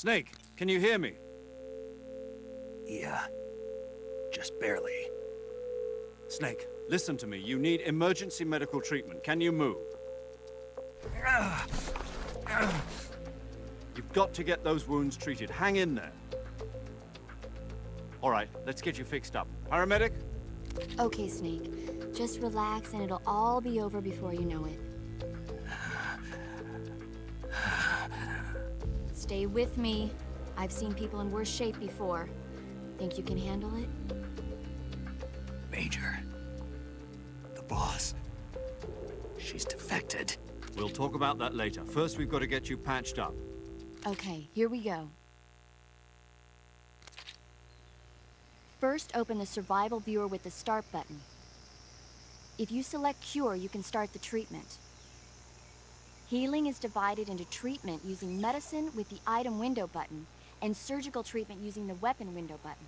Snake, can you hear me? Yeah, just barely. Snake, listen to me. You need emergency medical treatment. Can you move? You've got to get those wounds treated. Hang in there. All right, let's get you fixed up. Paramedic? Okay, Snake. Just relax and it'll all be over before you know it. Stay with me. I've seen people in worse shape before. Think you can handle it? Major. The boss. She's defected. We'll talk about that later. First, we've got to get you patched up. Okay, here we go. First, open the survival viewer with the start button. If you select cure, you can start the treatment. Healing is divided into treatment using medicine with the item window button and surgical treatment using the weapon window button.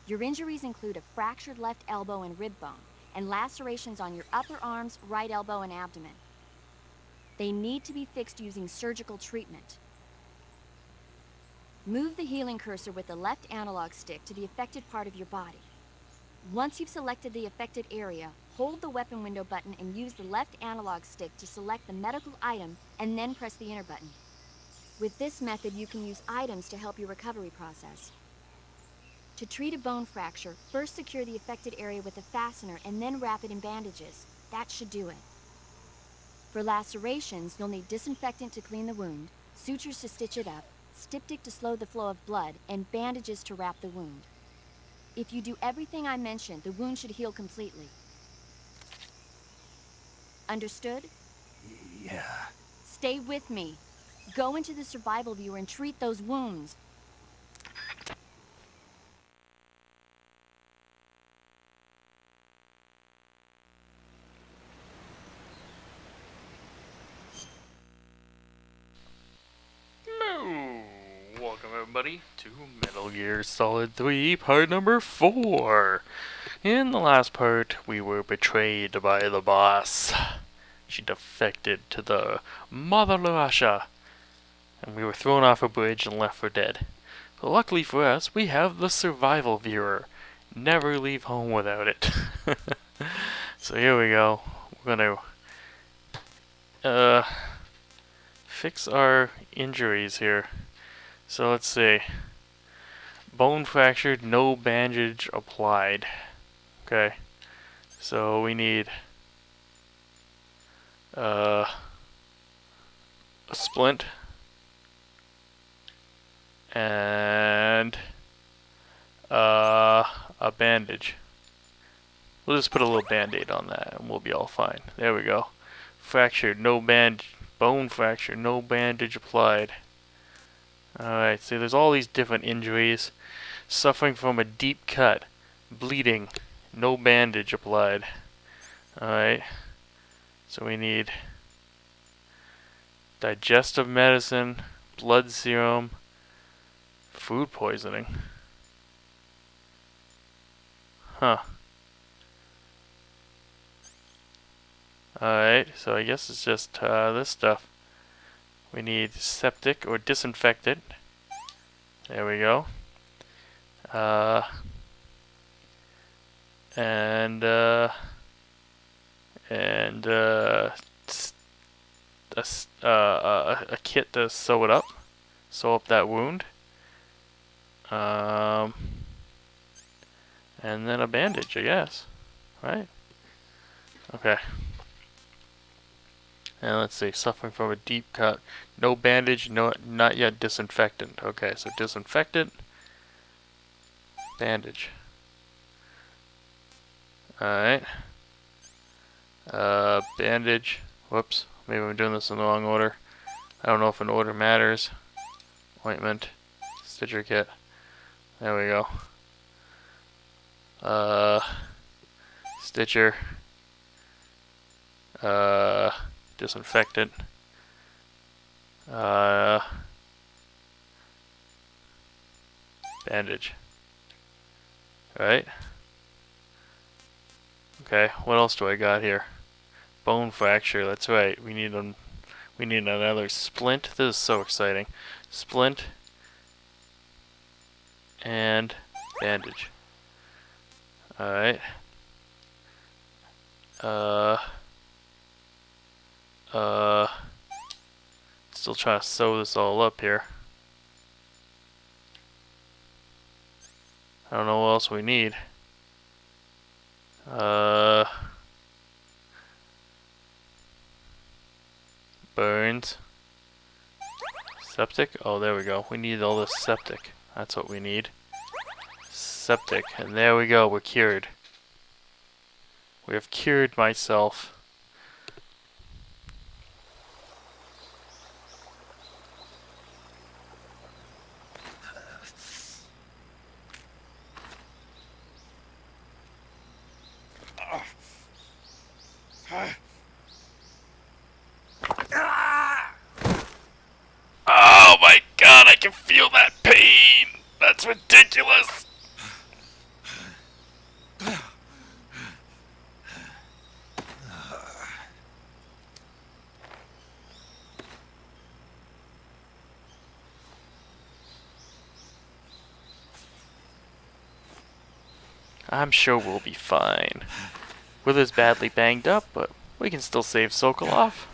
Your injuries include a fractured left elbow and rib bone and lacerations on your upper arms, right elbow, and abdomen. They need to be fixed using surgical treatment. Move the healing cursor with the left analog stick to the affected part of your body. Once you've selected the affected area, hold the weapon window button and use the left analog stick to select the medical item and then press the enter button. With this method, you can use items to help your recovery process. To treat a bone fracture, first secure the affected area with a fastener and then wrap it in bandages. That should do it. For lacerations, you'll need disinfectant to clean the wound, sutures to stitch it up, styptic to slow the flow of blood, and bandages to wrap the wound. If you do everything I mentioned, the wound should heal completely. Understood? Yeah. Stay with me. Go into the survival viewer and treat those wounds. Welcome everybody to Metal Gear Solid 3 part number 4. In the last part, we were betrayed by the boss. She defected to the Mother Russia, and we were thrown off a bridge and left for dead. But luckily for us, we have the survival viewer. Never leave home without it. So here we go. We're gonna fix our injuries here. So let's see. Bone fractured, no bandage applied. Okay. So we need a splint and a bandage. We'll just put a little band-aid on that and we'll be all fine. There we go. Fractured, no bone fracture, no bandage applied. Alright, so there's all these different injuries. Suffering from a deep cut, bleeding, no bandage applied. Alright, so we need digestive medicine, blood serum, food poisoning. Huh. Alright, so I guess it's just this stuff. We need septic or disinfectant. There we go. And a kit to sew it up. Sew up that wound. And then a bandage, I guess. Right? Okay. And let's see, suffering from a deep cut. No bandage, not yet disinfectant. Okay, so disinfectant, bandage. Alright. Bandage. Whoops, maybe I'm doing this in the wrong order. I don't know if an order matters. Ointment, stitcher kit. There we go. Stitcher. Disinfectant. Bandage. Right? Okay, what else do I got here? Bone fracture, that's right. We need We need another splint. This is so exciting. Splint and bandage. Alright. Still trying to sew this all up here. I don't know what else we need. Burns. Septic? Oh, there we go. We need all this septic. That's what we need. Septic. And there we go. We're cured. We have cured myself. Oh my god, I can feel that pain! That's ridiculous! I'm sure we'll be fine. Wither's badly banged up, but we can still save Sokolov.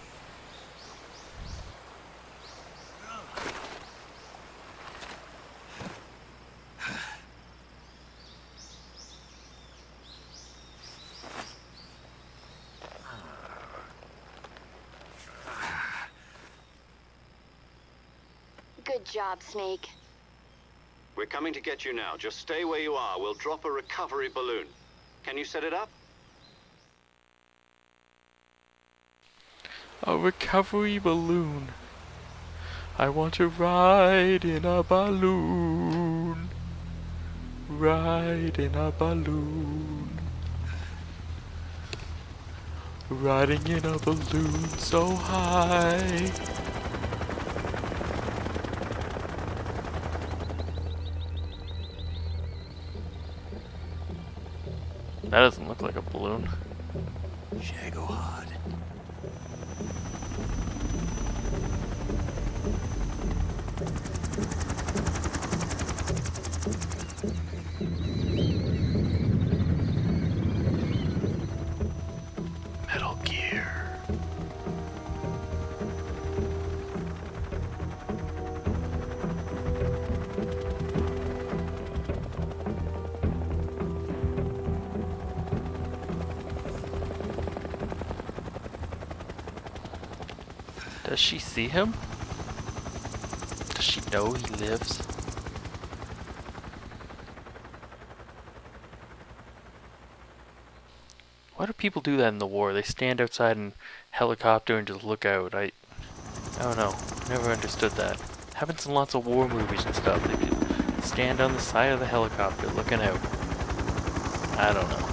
Good job, Snake. We're coming to get you now. Just stay where you are. We'll drop a recovery balloon. Can you set it up? A recovery balloon. I want to ride in a balloon. Ride in a balloon. Riding in a balloon so high. That doesn't look like a balloon. Shagohod. Metal Gear. Does she see him? Does she know he lives? Why do people do that in the war? They stand outside in helicopter and just look out. I don't know. Never understood that. Happens in lots of war movies and stuff. They just stand on the side of the helicopter looking out. I don't know.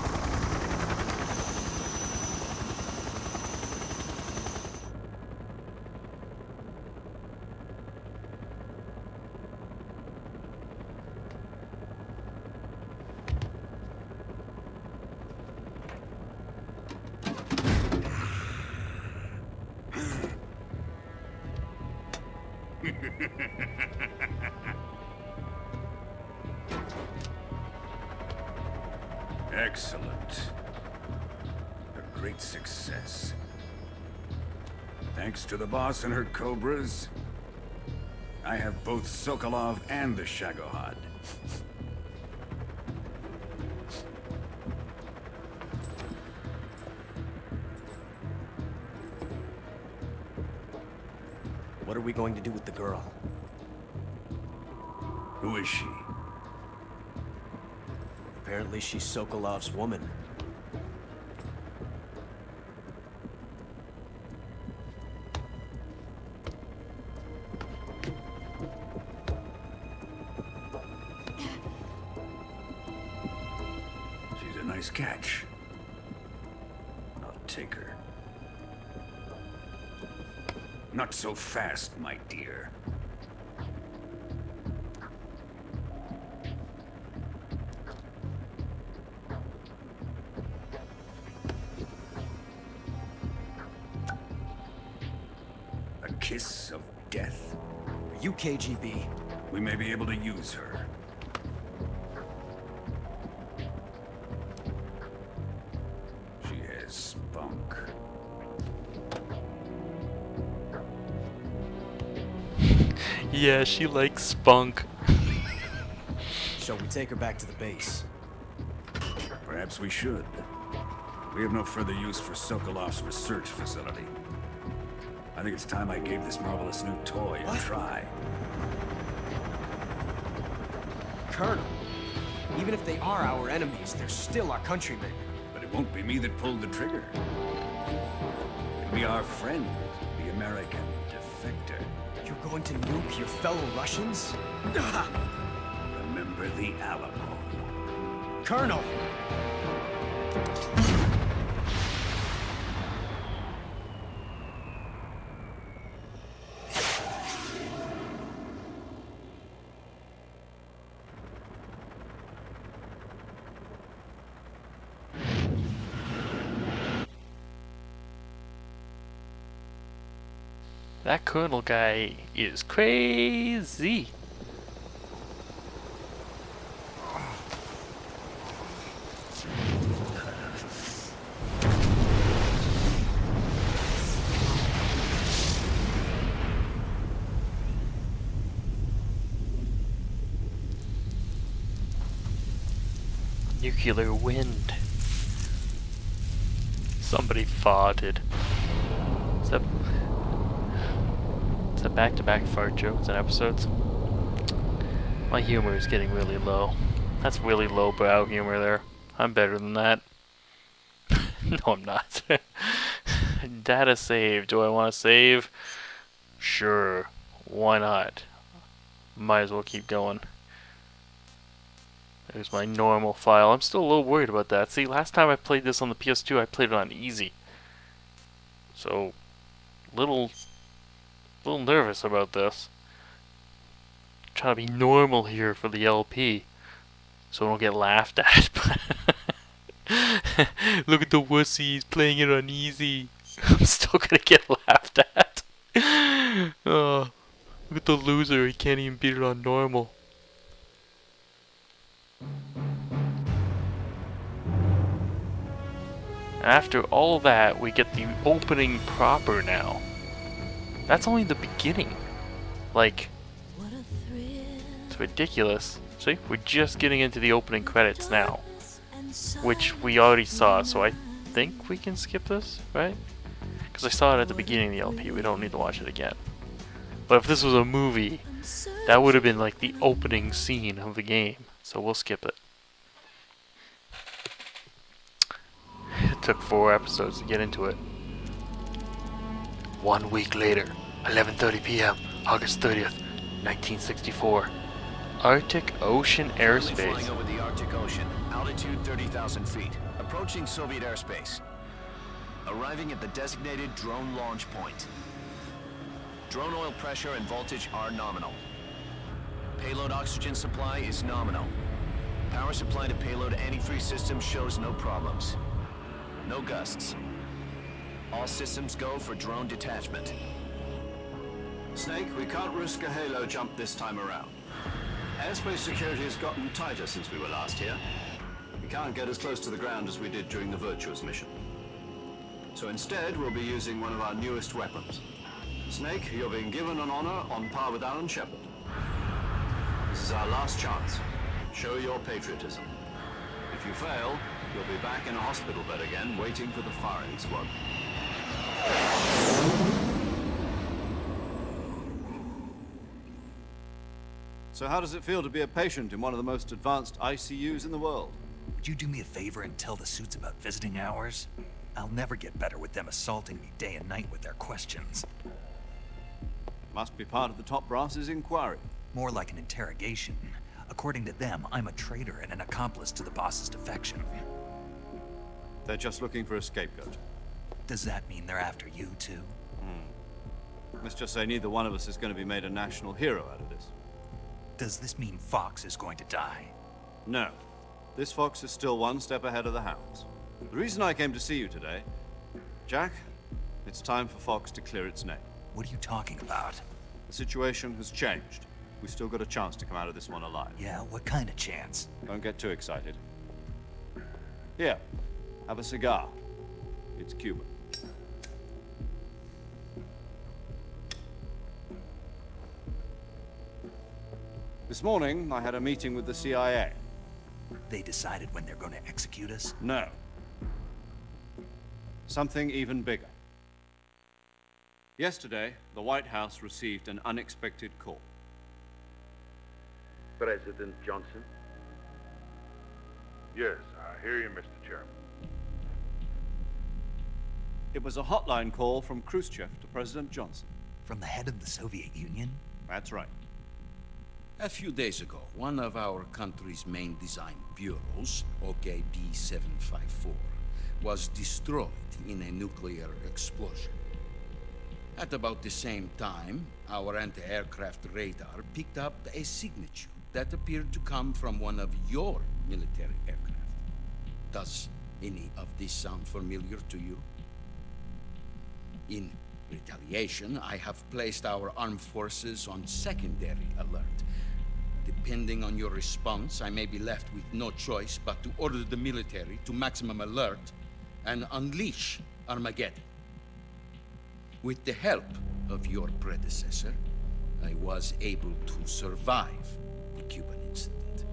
Excellent. A great success. Thanks to the boss and her cobras, I have both Sokolov and the Shagohod. What are we going to do with the girl? Who is she? Apparently she's Sokolov's woman. She's a nice catch. I'll take her. Not so fast, my dear. kiss of death. Are you KGB? We may be able to use her. She has spunk. Yeah, she likes spunk. Shall we take her back to the base? Perhaps we should. We have no further use for Sokolov's research facility. I think it's time I gave this marvelous new toy a try. Colonel, even if they are our enemies, they're still our countrymen. But it won't be me that pulled the trigger. It'll be our friend, the American defector. You're going to nuke your fellow Russians? Remember the Alamo. Colonel! That colonel guy is crazy. Nuclear wind. Somebody farted. Is that back-to-back fart jokes and episodes? My humor is getting really low. That's really low-brow humor there. I'm better than that. No, I'm not. Data save. Do I want to save? Sure. Why not? Might as well keep going. There's my normal file. I'm still a little worried about that. See, last time I played this on the PS2, I played it on easy. So, little nervous about this. Trying to be normal here for the LP, so I don't get laughed at. Look at the wussy, he's playing it on easy. I'm still gonna get laughed at. Oh, look at the loser, he can't even beat it on normal. After all that, we get the opening proper now. That's only the beginning. Like, it's ridiculous. See, we're just getting into the opening credits now, which we already saw, so I think we can skip this, right? Because I saw it at the beginning of the LP, we don't need to watch it again. But if this was a movie, that would have been like the opening scene of the game, so we'll skip it. It took 4 episodes to get into it. 1 week later, 11:30 p.m., August 30th, 1964. Arctic Ocean Currently airspace. flying over the Arctic Ocean, altitude 30,000 feet, approaching Soviet airspace. Arriving at the designated drone launch point. Drone oil pressure and voltage are nominal. Payload oxygen supply is nominal. Power supply to payload antifreeze system shows no problems. No gusts. All systems go for drone detachment. Snake, we can't risk a halo jump this time around. Airspace security has gotten tighter since we were last here. We can't get as close to the ground as we did during the Virtuous mission. So instead, we'll be using one of our newest weapons. Snake, you're being given an honor on par with Alan Shepard. This is our last chance. Show your patriotism. If you fail, you'll be back in a hospital bed again, waiting for the firing squad. So how does it feel to be a patient in one of the most advanced ICUs in the world? Would you do me a favor and tell the suits about visiting hours? I'll never get better with them assaulting me day and night with their questions. Must be part of the top brass's inquiry. More like an interrogation. According to them, I'm a traitor and an accomplice to the boss's defection. They're just looking for a scapegoat. Does that mean they're after you, too? Let's just say neither one of us is going to be made a national hero out of this. Does this mean Fox is going to die? No. This fox is still one step ahead of the hounds. The reason I came to see you today, Jack, it's time for Fox to clear its name. What are you talking about? The situation has changed. We've still got a chance to come out of this one alive. Yeah, what kind of chance? Don't get too excited. Here, have a cigar. It's Cuban. This morning, I had a meeting with the CIA. They decided when they're going to execute us? No. Something even bigger. Yesterday, the White House received an unexpected call. President Johnson? Yes, I hear you, Mr. Chairman. It was a hotline call from Khrushchev to President Johnson. From the head of the Soviet Union? That's right. A few days ago, one of our country's main design bureaus, OKB 754, was destroyed in a nuclear explosion. At about the same time, our anti-aircraft radar picked up a signature that appeared to come from one of your military aircraft. Does any of this sound familiar to you? In retaliation, I have placed our armed forces on secondary alert. Depending on your response, I may be left with no choice but to order the military to maximum alert and unleash Armageddon. With the help of your predecessor, I was able to survive the Cuban incident.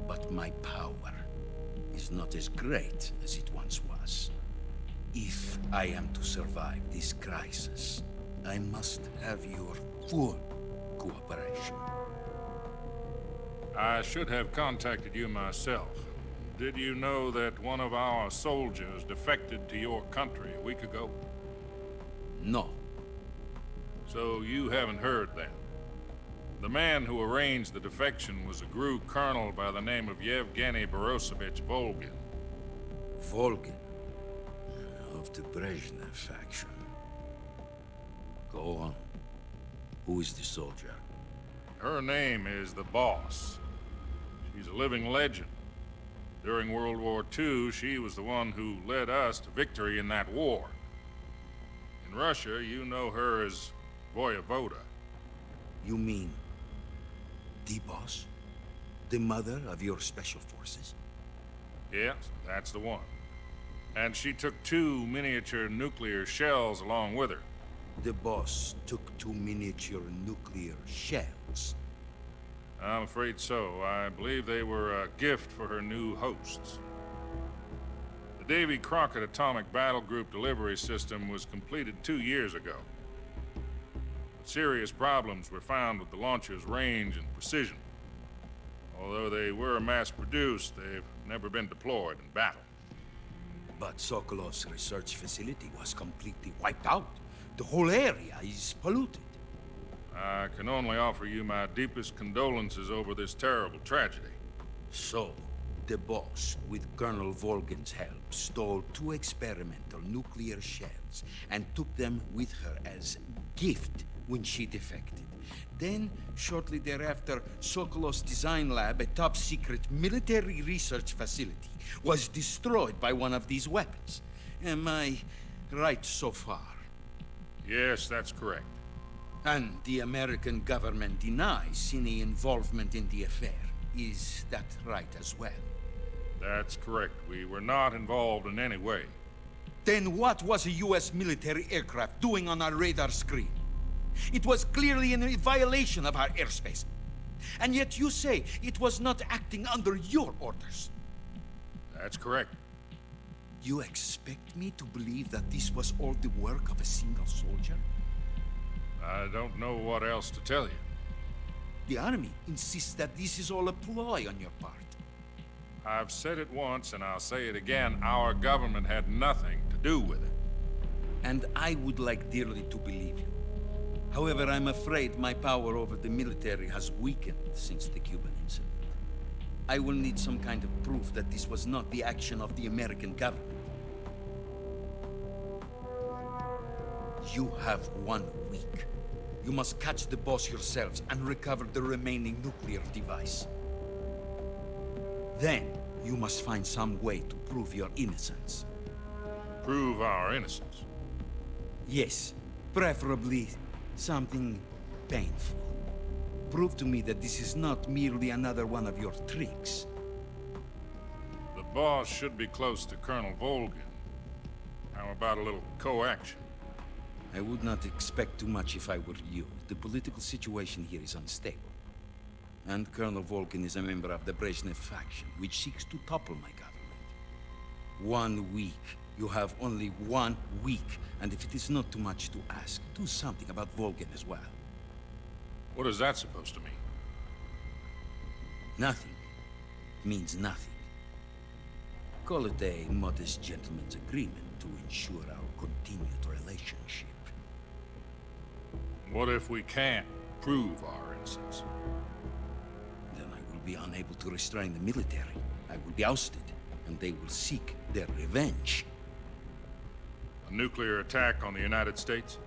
But my power is not as great as it once was. If I am to survive this crisis, I must have your full cooperation. I should have contacted you myself. Did you know that one of our soldiers defected to your country a week ago? No. So you haven't heard then. The man who arranged the defection was a GRU colonel by the name of Yevgeny Borosovich Volgin. Volgin, of the Brezhnev faction. Go on. Who is the soldier? Her name is the Boss. She's a living legend. During World War II, she was the one who led us to victory in that war. In Russia, you know her as Voyevoda. You mean the boss? The mother of your special forces? Yes, that's the one. And she took 2 miniature nuclear shells along with her. The boss took 2 miniature nuclear shells. I'm afraid so. I believe they were a gift for her new hosts. The Davy Crockett Atomic Battle Group delivery system was completed 2 years ago. But serious problems were found with the launcher's range and precision. Although they were mass-produced, they've never been deployed in battle. But Sokolov's research facility was completely wiped out. The whole area is polluted. I can only offer you my deepest condolences over this terrible tragedy. So, the boss, with Colonel Volgin's help, stole 2 experimental nuclear shells and took them with her as gift when she defected. Then, shortly thereafter, Sokolov's design lab, a top-secret military research facility, was destroyed by one of these weapons. Am I right so far? Yes, that's correct. And the American government denies any involvement in the affair. Is that right as well? That's correct. We were not involved in any way. Then what was a U.S. military aircraft doing on our radar screen? It was clearly in violation of our airspace. And yet you say it was not acting under your orders. That's correct. You expect me to believe that this was all the work of a single soldier? I don't know what else to tell you. The army insists that this is all a ploy on your part. I've said it once and I'll say it again. Our government had nothing to do with it. And I would like dearly to believe you. However, I'm afraid my power over the military has weakened since the Cuban incident. I will need some kind of proof that this was not the action of the American government. You have 1 week. You must catch the boss yourselves and recover the remaining nuclear device. Then, you must find some way to prove your innocence. Prove our innocence. Yes. Preferably something painful. Prove to me that this is not merely another one of your tricks. The boss should be close to Colonel Volgin. How about a little co-action? I would not expect too much if I were you. The political situation here is unstable. And Colonel Volgin is a member of the Brezhnev faction, which seeks to topple my government. 1 week. You have only 1 week. And if it is not too much to ask, do something about Volgin as well. What is that supposed to mean? Nothing. It means nothing. Call it a modest gentleman's agreement to ensure our continued relationship. What if we can't prove our innocence? Then I will be unable to restrain the military. I will be ousted, and they will seek their revenge. A nuclear attack on the United States?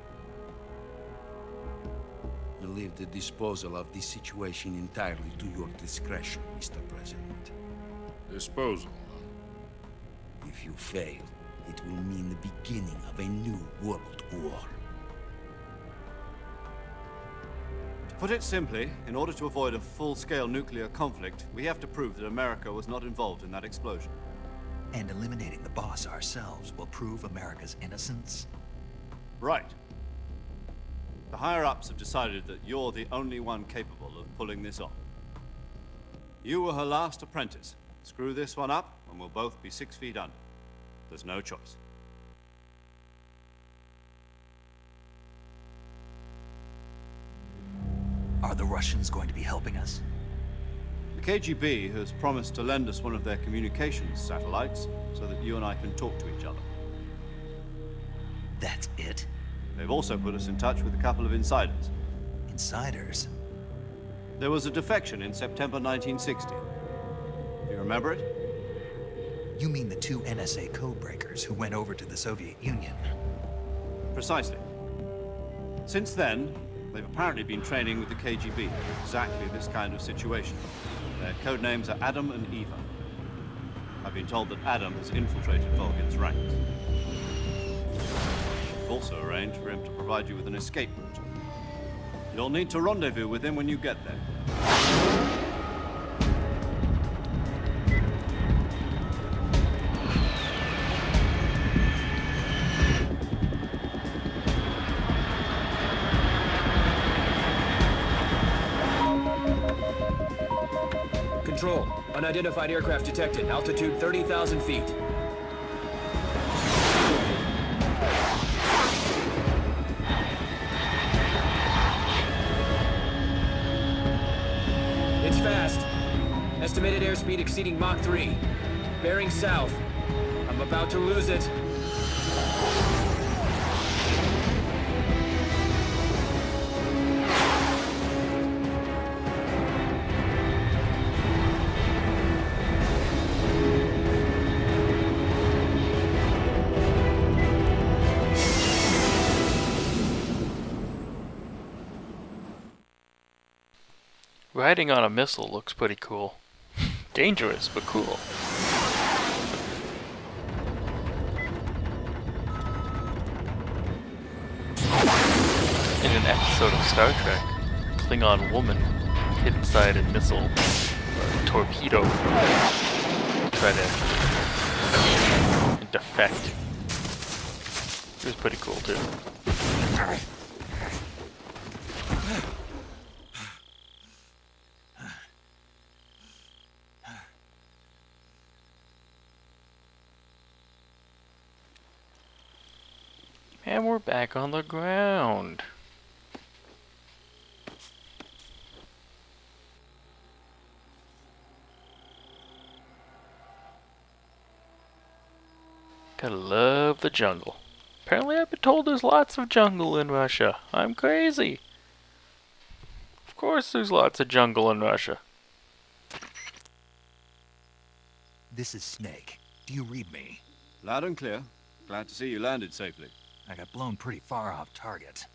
I leave the disposal of this situation entirely to your discretion, Mr. President. Disposal. If you fail, it will mean the beginning of a new world war. To put it simply, in order to avoid a full-scale nuclear conflict, we have to prove that America was not involved in that explosion. And eliminating the boss ourselves will prove America's innocence? Right. The higher-ups have decided that you're the only one capable of pulling this off. You were her last apprentice. Screw this one up, and we'll both be 6 feet under. There's no choice. Are the Russians going to be helping us? The KGB has promised to lend us one of their communications satellites so that you and I can talk to each other. That's it? They've also put us in touch with a couple of insiders. Insiders? There was a defection in September 1960. Do you remember it? You mean the 2 NSA codebreakers who went over to the Soviet Union? Precisely. Since then, they've apparently been training with the KGB for exactly this kind of situation. Their code names are Adam and Eva. I've been told that Adam has infiltrated Volgin's ranks. We've also arranged for him to provide you with an escape route. You'll need to rendezvous with him when you get there. Control. Unidentified aircraft detected. Altitude 30,000 feet. It's fast. Estimated airspeed exceeding Mach 3. Bearing south. I'm about to lose it. Riding on a missile looks pretty cool. Dangerous, but cool. In an episode of Star Trek, a Klingon woman hid inside a missile or a torpedo to try to defect. It was pretty cool too. And we're back on the ground. Gotta love the jungle. Apparently I've been told there's lots of jungle in Russia. I'm crazy. Of course there's lots of jungle in Russia. This is Snake. Do you read me? Loud and clear. Glad to see you landed safely. I got blown pretty far off target.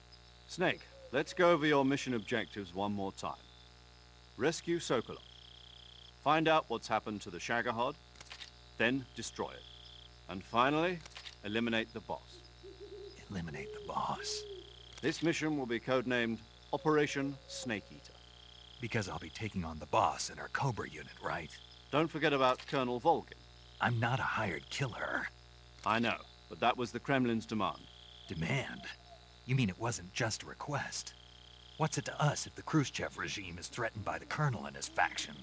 Snake, let's go over your mission objectives one more time. Rescue Sokolov. Find out what's happened to the Shagohod, then destroy it. And finally, eliminate the boss. Eliminate the boss? This mission will be codenamed Operation Snake Eater. Because I'll be taking on the boss in our Cobra unit, right? Don't forget about Colonel Volgin. I'm not a hired killer. I know, but that was the Kremlin's demand. Demand? You mean it wasn't just a request? What's it to us if the Khrushchev regime is threatened by the Colonel and his faction?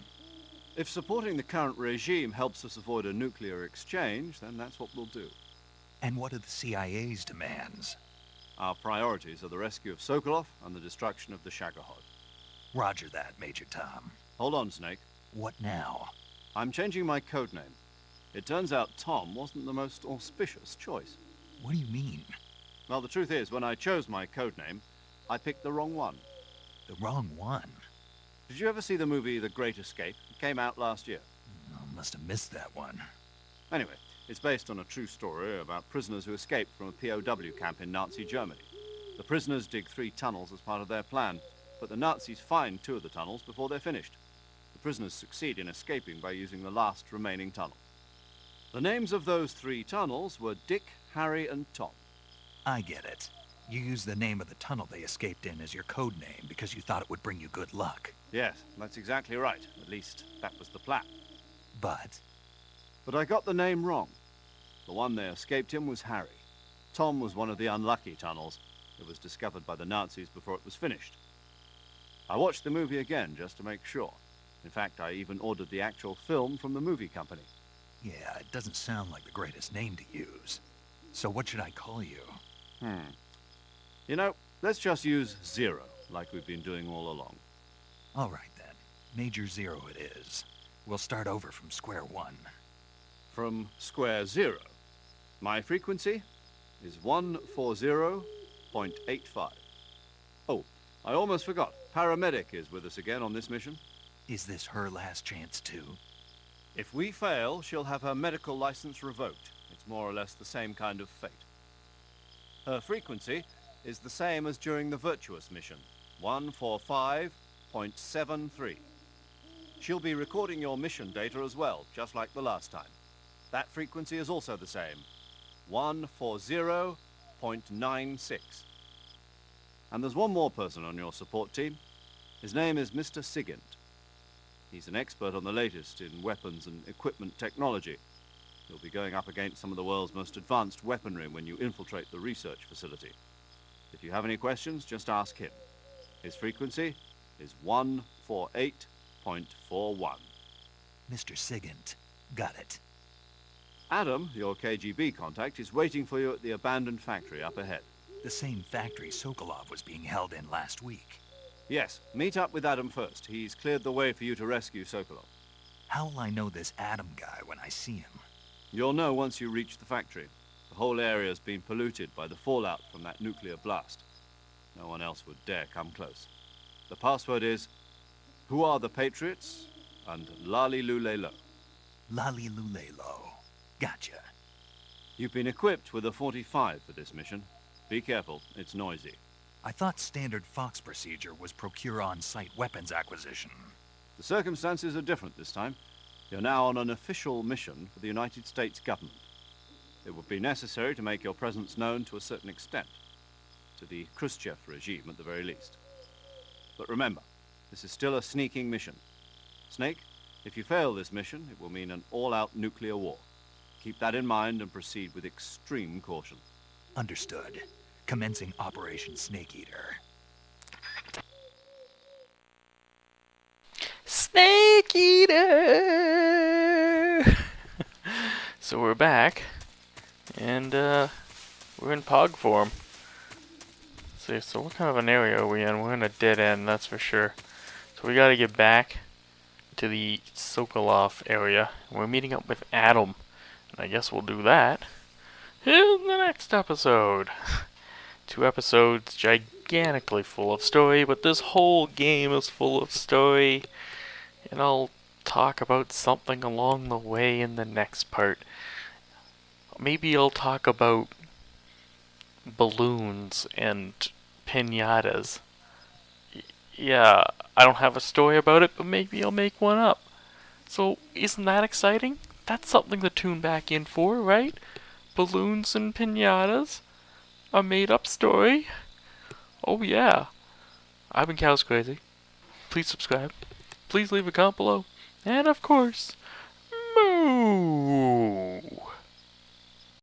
If supporting the current regime helps us avoid a nuclear exchange, then that's what we'll do. And what are the CIA's demands? Our priorities are the rescue of Sokolov and the destruction of the Shagohod. Roger that, Major Tom. Hold on, Snake. What now? I'm changing my codename. It turns out Tom wasn't the most auspicious choice. What do you mean? Well, the truth is, when I chose my codename, I picked the wrong one. The wrong one? Did you ever see the movie The Great Escape? It came out last year. I must have missed that one. Anyway, it's based on a true story about prisoners who escaped from a POW camp in Nazi Germany. The prisoners dig 3 tunnels as part of their plan, but the Nazis find 2 of the tunnels before they're finished. The prisoners succeed in escaping by using the last remaining tunnel. The names of those 3 tunnels were Dick, Harry, and Tom. I get it. You used the name of the tunnel they escaped in as your code name because you thought it would bring you good luck. Yes, that's exactly right. At least, that was the plan. But I got the name wrong. The one they escaped in was Harry. Tom was one of the unlucky tunnels. It was discovered by the Nazis before it was finished. I watched the movie again just to make sure. In fact, I even ordered the actual film from the movie company. yeah, it doesn't sound like the greatest name to use. So what should I call you? You know, let's just use Zero, like we've been doing all along. All right then. Major Zero it is. We'll start over from square one. From square zero. My frequency is 140.85. Oh, I almost forgot. Paramedic is with us again on this mission. Is this her last chance too? If we fail, she'll have her medical license revoked. It's more or less the same kind of fate. Her frequency is the same as during the Virtuous mission, 145.73. She'll be recording your mission data as well, just like the last time. That frequency is also the same, 140.96. And there's one more person on your support team. His name is Mr. Sigint. He's an expert on the latest in weapons and equipment technology. He'll be going up against some of the world's most advanced weaponry when you infiltrate the research facility. If you have any questions, just ask him. His frequency is 148.41. Mr. Sigint. Got it. Adam, your KGB contact, is waiting for you at the abandoned factory up ahead. The same factory Sokolov was being held in last week. Yes, meet up with Adam first. He's cleared the way for you to rescue Sokolov. How will I know this Adam guy when I see him? You'll know once you reach the factory. The whole area's been polluted by the fallout from that nuclear blast. No one else would dare come close. The password is, "Who are the Patriots?" and Lali Lulelo. Lali Lulelo. Gotcha. You've been equipped with a 45 for this mission. Be careful, it's noisy. I thought standard Fox procedure was procure on-site weapons acquisition. The circumstances are different this time. You're now on an official mission for the United States government. It would be necessary to make your presence known to a certain extent. To the Khrushchev regime, at the very least. But remember, this is still a sneaking mission. Snake, if you fail this mission, it will mean an all-out nuclear war. Keep that in mind and proceed with extreme caution. Understood. Commencing Operation Snake Eater. Snake Eater! So we're back, and we're in POG form. Let's see, so what kind of an area are we in? We're in a dead end, that's for sure. So we gotta get back to the Sokolov area. We're meeting up with Adam, and I guess we'll do that in the next episode. 2 episodes, gigantically full of story, but this whole game is full of story, and I'll talk about something along the way in the next part. Maybe I'll talk about balloons and piñatas. Yeah, I don't have a story about it, but maybe I'll make one up. So, isn't that exciting? That's something to tune back in for, right? Balloons and piñatas? A made-up story? Oh yeah. I've been Cows Crazy. Please subscribe. Please leave a comment below. And of course, moo!